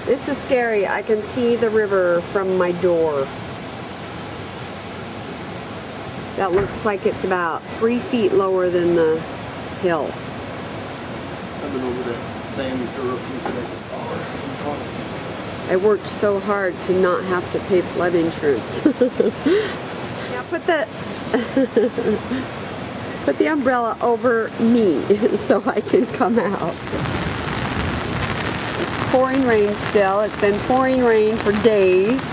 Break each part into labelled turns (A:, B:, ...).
A: This is scary. I can see the river from my door. That looks like it's about 3 feet lower than the hill.
B: I've been over there saying
A: I worked so hard to not have to pay flood insurance. Now put the umbrella over me so I can come out. It's pouring rain still. It's been pouring rain for days.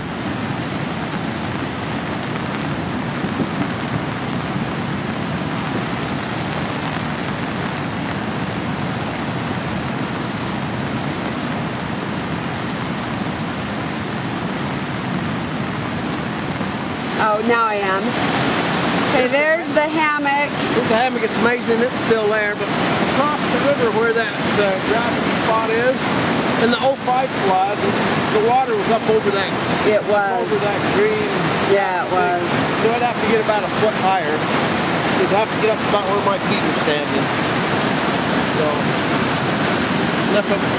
A: Oh, now I am. Okay, there's the hammock.
B: There's the hammock. It's amazing it's still there, but across the river where that grassy spot is, in the '05 flood, the water was up over that.
A: It was.
B: Over that green.
A: Yeah, it was.
B: So I'd have to get about a foot higher. You'd have to get up about where my feet are standing. So,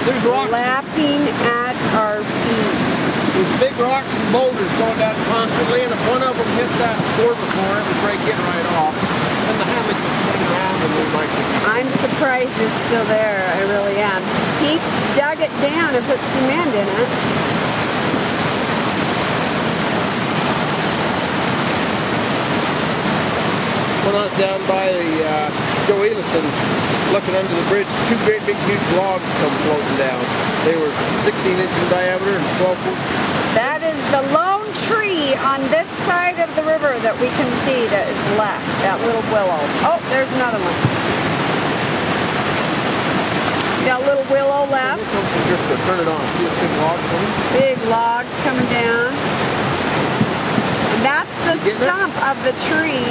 B: there's rocks.
A: Lapping at our feet.
B: There's big rocks and boulders going down constantly, and if one of them hit that floor before, it would break it right off. And the hammock would spin around and we might be.
A: I'm surprised it's still there. I really am. He dug it down and put cement in it.
B: When I was down by the Joe Elison, looking under the bridge, two great big huge logs come floating down. They were 16 inches in diameter and 12 foot.
A: That is the lone tree on this side of the river that we can see that is left, that little willow. Oh, there's another one. That little willow left.
B: Just to turn it on. See those big logs coming?
A: Big logs coming down. And that's the stump of the tree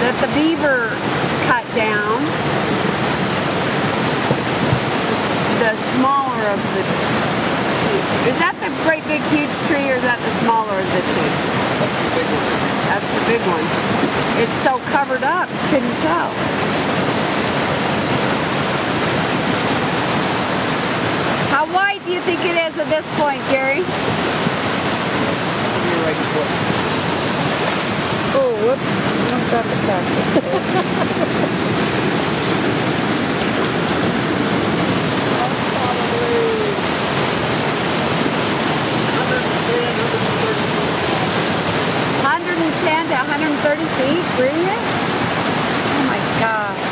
A: that the beaver cut down. The smaller of the two. Is that the great big huge tree or is that the smaller of the two?
B: That's the big one.
A: That's the big one. It's so covered up, couldn't tell. How wide do you think it is at this point, Gary?
B: Right foot.
A: Oh, whoops. I've got the practice. 110 to 130 feet, really? Oh my gosh.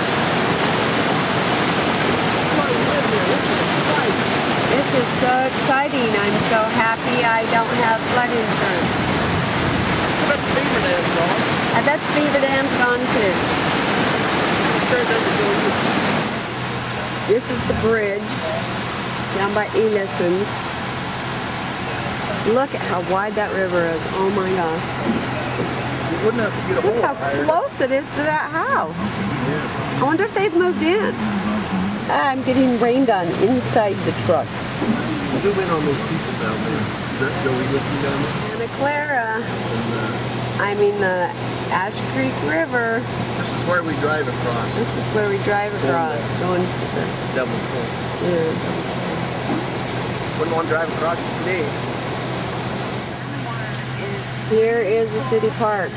A: This is so exciting. I'm so happy I don't have flood insurance.
B: I bet the beaver dam's gone.
A: I bet the beaver dam's gone too. This is the bridge down by Elison's. Look at how wide that river is. Oh my gosh.
B: You wouldn't have to get a
A: Look
B: hole
A: how close it is to that house.
B: Yeah.
A: I wonder if they've moved in. I'm getting rained on inside the truck.
B: Zoom in on those people down there. That Joey listening down there.
A: Santa Clara. I mean the Ashcreek River.
B: This is where we drive across.
A: This is where we drive across, going to the
B: Devil's Point.
A: yeah.
B: Wouldn't want to drive across today.
A: Here is the city park.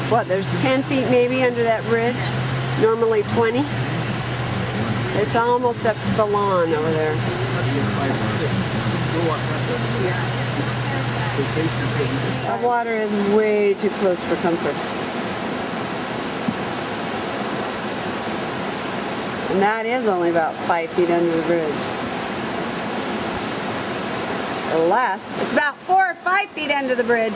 A: What, there's 10 feet maybe under that bridge? Normally 20? It's almost up to the lawn over there. That water is way too close for comfort. And that is only about 5 feet under the bridge. Or less. It's about 4 or 5 feet under the bridge.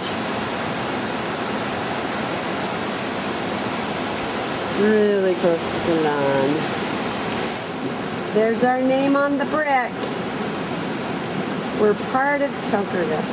A: Really close to the lawn. There's our name on the brick. We're part of Toquerville.